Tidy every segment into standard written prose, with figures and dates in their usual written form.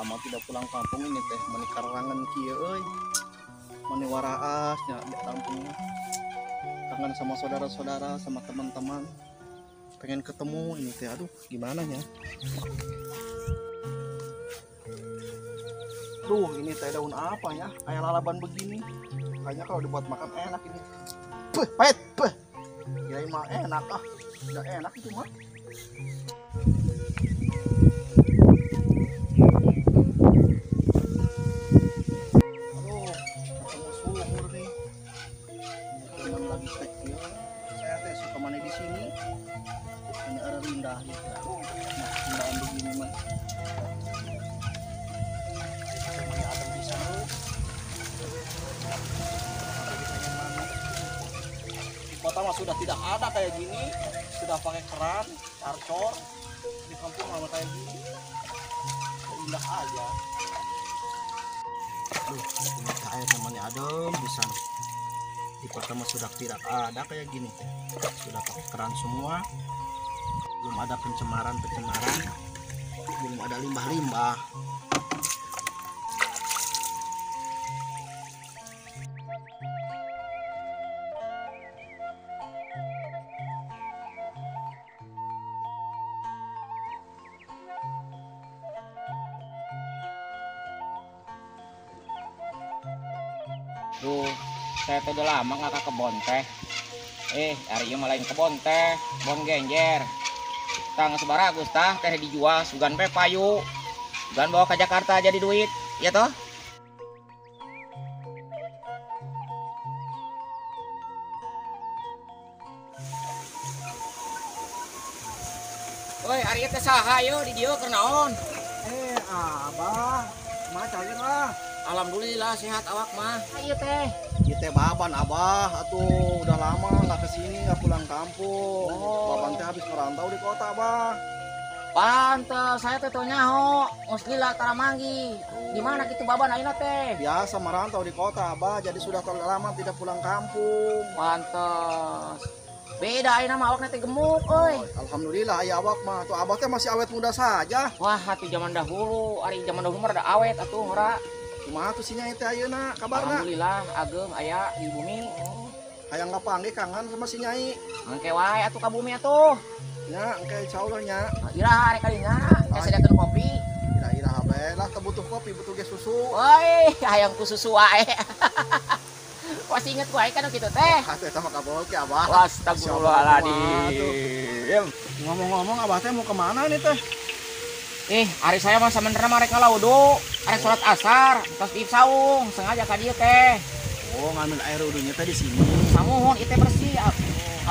lama tidak pulang kampung ini teh mani karangan kieu euy. Mani waraasnya di kampungnya. Kangen sama saudara-saudara, sama teman-teman. Pengen ketemu ini teh, aduh gimana ya. Duh, ini teh daun apa ya? Kayak lalaban begini. Kayaknya kalau dibuat makan enak ini. Puh, pahit, puh. Kirain mah enak ah. Udah enak itu mah. Aduh, ketemu sumur nih. Teman lagi kecil. Saya teh suka mandi di sini. Ini ada indah gitu. Aduh, indahan begini mah. Ada di sana. Kota mah sudah tidak ada kayak gini, sudah pakai keran, karcor. Di kampung mah kayak gini, indah aja. Aduh, ini air namanya adem bisa. Di kota mah sudah tidak ada kayak gini, sudah pakai keran semua. Belum ada pencemaran, belum ada limbah-limbah. Duh, saya tuh udah lama nggak ke kebon teh. Hari ini malah kebon teh, bon genjer. Tang sebaragus tah teh dijual, sugan pe payu. Sugan bawa ke Jakarta jadi duit, ya toh? Woi, hari teh saha yo di dieu keur naon? Abah, mah cager lah. Alhamdulillah sehat awak mah. Ayo teh. Kita baban abah, atuh udah lama nggak kesini, nggak pulang kampung. Baban teh habis merantau di kota abah. Pantes, saya teh teu nyaho, geus lila tara manggi. Di mana kitu baban ayeuna teh? Biasa merantau di kota abah, jadi sudah terlalu lama tidak pulang kampung. Pantes. Beda ayeuna mah awakna teh gemuk euy. Alhamdulillah aya awak mah, tuh abah teh masih awet muda saja. Wah, atuh zaman dahulu, ari zaman dahulu mah rada awet atuh ngora. Kumaha tuh sinya teh ayeuna kabarna? Alhamdulillah ageng aya di bumi. Hayang ngapanggih kangen sama si Nyai. Engke wae atuh ka bumi atuh. Nya, engke insyaallah nya. Iraha rek kalinya, engke sediakeun kopi. Ira-ira habe lah, teu butuh kopi, butuh ge susu. Woi, hayang ku susu wae. Pasti inget wae kan kitu teh. Atuh eta mah kabol ke abah. Astagfirullahaladzim. Ngomong-ngomong abah teh mau kemana nih teh? Hari saya mah sebenarnya mereka laudo, arek salat asar, tos di saung, sengaja ka dieu teh. Oh, ngambil air wudhunya teh di sini. Samuhun itu bersih,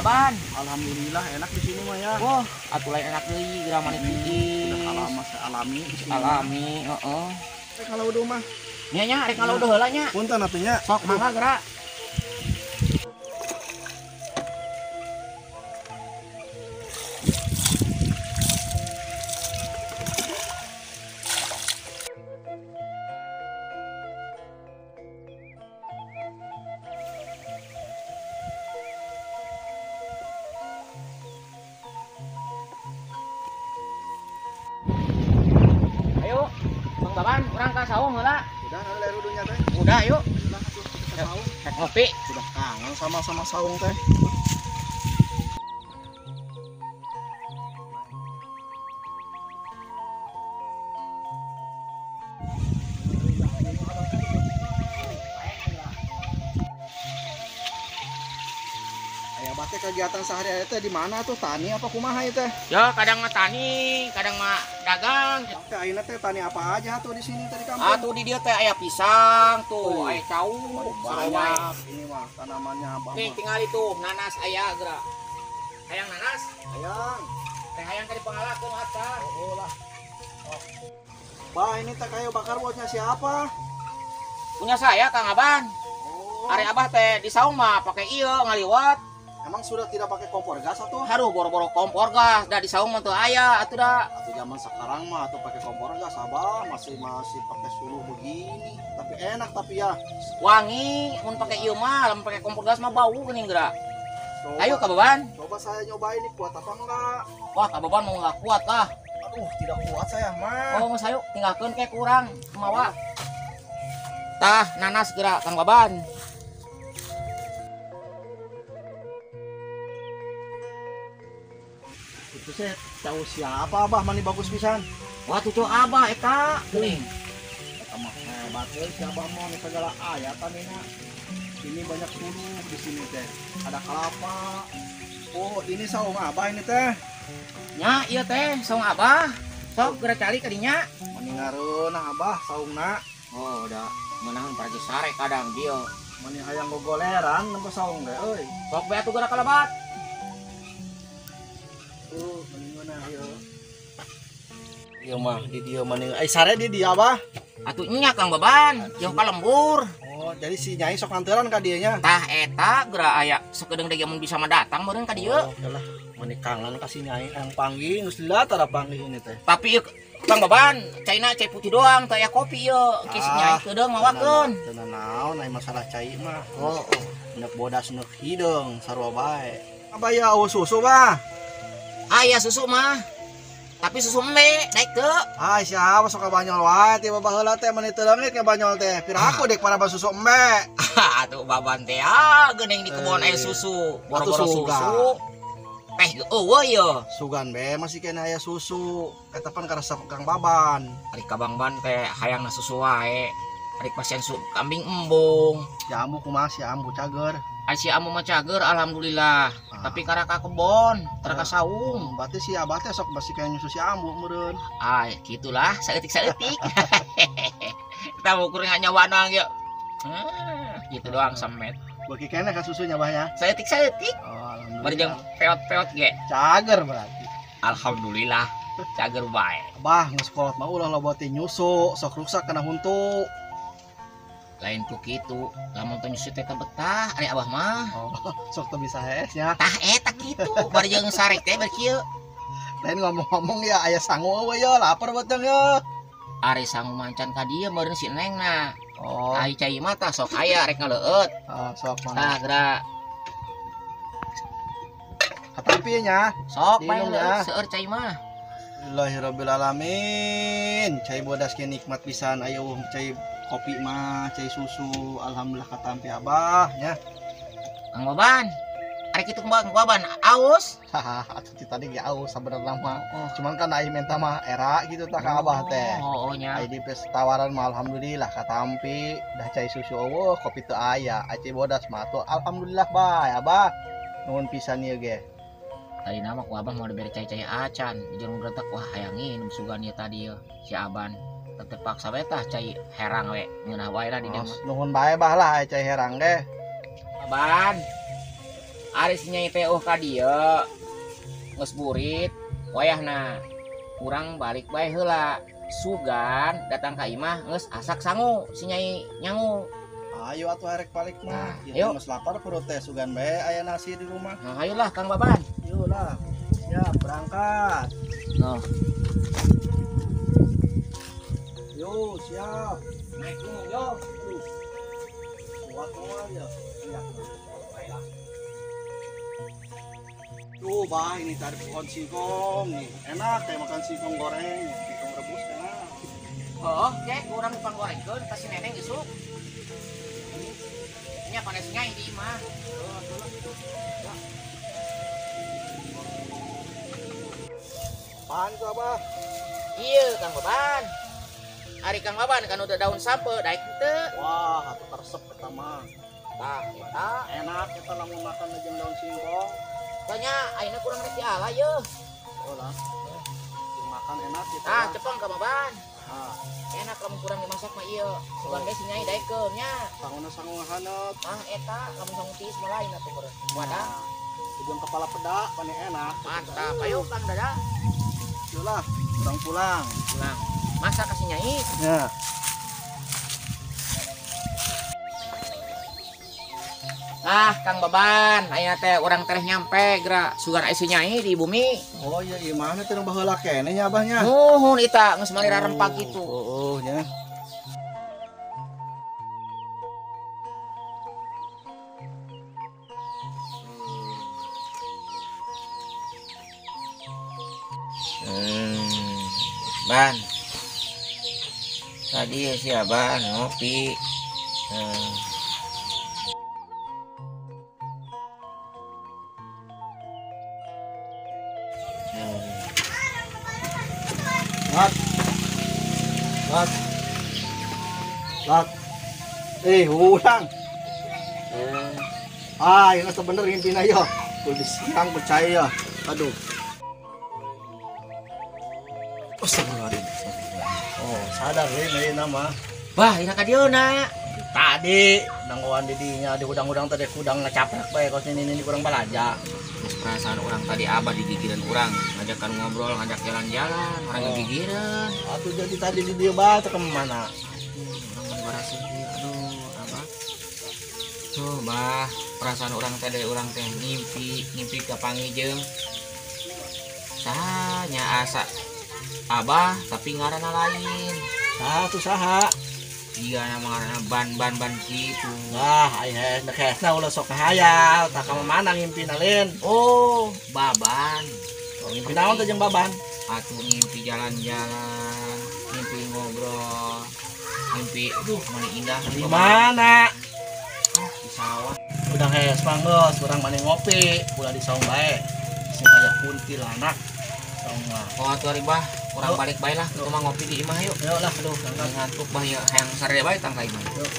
Aban. Alhamdulillah enak di sini mah ya. Wah, atuh lain enak deui, geura mani tiis. Udah alami di sini. Alami, heeh. Teh kalau wudhu mah. Nya nya, arek kalau udah heula nya. Punten atuh nya. Sok mangga geura. Ayo, Bang Baban, urang ka saung heula. Udah ngambil air wudhunya teh. Udah, yuk. Udah atuh kita saung. Rek ngopi. Sudah kangen sama saung teh. Aya abah teh kegiatan sehari-hari teh di mana tuh? Tani apa kumaha ieu teh? Ya, kadang mah tani, kadang mah dagang. Teh ayeuna teh tani apa aja tuh di sini teh di kampung? Atuh di dieu teh aya pisang, tuh, Wih. aya cau, Banyak ini mah tanamannya abah Nih mah. tinggal itu nanas aya geura. Hayang nanas, Hayang. teh hayang ka dipangalakeun acar. Oh lah. Oh. Bah, ini teh kayu bakar buatnya siapa? Punya saya Kang Aban. Oh. Ari Abah teh di saung mah pakai ieu ngaliwat. Emang sudah tidak pakai kompor gas atau? Haruh boro-boro kompor gas, da di saung mah teu aya atuh da. Atau zaman sekarang mah atau pakai kompor gas abah masih pakai suluh begini. Tapi enak tapi ya. Wangi, mun pakai ieu mah, lamun pakai kompor gas mah bau geuning geura. Coba, Ayo Kak Baban. Coba saya nyobain nih kuat apa enggak? Wah, Kak Baban mau enggak kuat lah. Tidak kuat saya mah. Oh, sayo tinggalkeun ke kurang mawa. Tah nanas geura Kang Baban. Itu saya tahu siapa abah mani bagus pisan. Wah tuh abah eta geuning. Eta mah hebat euy si abah mah segala aya tanina. Ini banyak suruh di sini teh. Ada kelapa. Oh, ini saung abah ini teh. Nya ieu teh saung abah. Sok geura cari ka dinya. Mani ngareunah abah saungna. Oh, udah meunang paragi sare kadang dia. Mani hayang gogoleran nempo saung teh euy. Sok bae atuh geura kalabat. Mani ngeunah ieu. Ieu mah di dieu mani sare di dia abah. Atuh nya Kang Baban, jauh ka lembur. Oh, jadi si Nyai sok nganteran ka dieu nya. Tah eta geura aya sakedeung dege mun bisa mah datang meureun ka dieu. Oh, lah. Mani kangen ka si Nyai yang panggih geus lihat tara panggih ini teh. Tapi ieu Kang Baban, caina cai putih doang, teu aya kopi ieu. Ki si Nyai kedeung mawakeun. Teu naon aya masalah cai mah. Oh, neuk bodas neuk hideung sarua bae. Abah ya awu susu bah. Aya susu mah. Tapi susu embe daek teu. Ah, siapa sok banyol wae ti babah heula teh mani teu leungit ke banyol teh. Pira aku dek para susu embe. Atuh Baban teh geuning di kebon aya susu, boro-boro suga. susu. Teh eueuh ieu. Sugan be masih kena aya susu. Eta pan karesep Kang Baban. Ari ka Bang Ban teh hayangna susu wae. Ari pasien sup kambing embung. Jambu kumaha si ambu cager. Ari si amu mah cager alhamdulillah. Tapi karena ka kebon, karena ka saung. Berarti si abah teh sok masih kaya nyusu si ambu meureun. Ah, gitulah, saeutik-saeutik. Kita ukur nyawana ge. Gitu doang samet. Bagi kene ka susunya bahnya. Saeutik-saeutik. Oh, Bari jeung alhamdulillah. peot-peot ge. Cager berarti. Alhamdulillah, cager bae. Abah geus kolot mah ulah loba teh nyusu, sok ruksak kena huntu. Lain ku kitu, lamun teu nyusu teh betah ari abah mah. Oh, sok teu bisa hees nya. Tah eta kitu, bari jeung sarek teh bari kieu. Lain ngomong-ngomong ya aya sangu we ya, lapar beteng ya. Ari sangu mancan ka dieu meureun si Nengna. Oh, Ai cai mah tah sok aya rek ngaleueut. sok Tah mana. geura Katapi nya. sok bae Diinum ya. seueur cai mah. Alhamdulillahirabbil alamin. Cai bodas ke nikmat pisan aya cai kopi mah, cai susu. Alhamdulillah katampi abah nya. Kang Baban, ari kitu Kang Baban aus. Haha, atuh ti tadi ge aus sabenerna mah. Cuman kan ai menta mah era gitu tah ka abah teh. Oh nya. Ai di pes tawaran mah alhamdulillah katampi dah cai susu eueuh kopi teu aya. Cai bodas mah tuh alhamdulillah bae abah. Nuhun pisan ieu ge. Tadi nama ku abah mau diberi cai-cai acan, jeung gretek wah hayang nginum sugan ieu tadi si Aban. Tetep paksa we tah cai herang we, ngeunah wae lah di dieu. Nuhun bae bah lah ai cai herang deh. Aban. Ari si Nyai teh ka dieu. Geus burit, wayahna urang balik bae heula. Sugan datang ka imah geus asak sangu si Nyai nyangu. Ayo atuh arek balik mah. Nah, Ieu yuk. geus lapar perut teh sugan bae aya nasi di rumah. Nah, ayolah Kang Baban. Yuk lah. Siap berangkat. Noh, Yuk, siap. naik gunung yo. Kuat semua ya. Iya. Tuh, bah, ini cari pohon singkong nih. Enak kayak makan singkong goreng, singkong rebus enak. Oh, cek urang numpang gorengkeun ka si Neneng isuk. Nya panes Nyai di imah. Apaan tuh, Abah? Iya, Kang Baban. Ari Kang Baban kan udah daun sampe daek teu. Wah, atuh resep pertama. Tah, eta Enak kita lamun makan jeung daun singkong. tanya ayeuna kurang rek diala ye. Oh lah. Makan enak gitu. Tah, cepeng Kang Baban. Nah, Enak lamun kurang dimasak mah ieu. Sugan ge si Nyai daekeun nya. sangu haneut. Ah, eta lamun sangu tiis mah lain atuh meureun. Wadah, Ujung kepala peda, paling enak. mantap. Ayo Kang Dada, Yuk lah, pulang. pulang. Masak ka si Nyai. Ya. Ah, Kang Baban, aya teh urang teh nyampe geura sugan aya si Nyai di bumi. Oh iya, iya mana teh nu baheula kene nya Abahnya. Nuhun eta geus mali rarempak gitu. Oh, nya. Ban. Tadi ya si Abah ngopi. Lat. Lat. Lat. Ulang. Yang asa bener ngimpi na yo. Kudu siang percaya. Aduh. Astagfirullahaladzim. Oh, sadar ini nama. Bah, ina ka dieu na. Tadi nangguan didinya di udang-udang tadi kudang ngecaprak bae kos ini kurang balaja. Terus perasaan orang tadi Abah di gigiran orang, ngajakan ngobrol, ngajak jalan-jalan, orang kegigiran. Atuh jadi tadi di dia bae ke mana? Orang berasa aduh, Abah. Tuh, Bah, perasaan orang tadi orang teh ngimpi ka pangijeung. Tanya asa Abah tapi ngaranna lain. Satu saha. Iya nama ngaranna ban kitu. Nah, aya nekesna ulah sok hayal, tak ka mana ngimpi nalin. Oh, baban. Oh, ngimpi naon teh jeung baban? Atuh ngimpi jalan-jalan, ngimpi ngobrol, ngimpi aduh mana indah Di mana? di sawah. Udah hes manggeus, urang mani ngopi, ulah di saung bae. Sing aya kuntilanak. Saung mah. Oh atuh ari Bah, urang balik bae lah, kita mah ngopi di imah yuk. Yo lah, aduh, Ngantuk Bah ya, hayang sare bae tang ka imah. Yuk.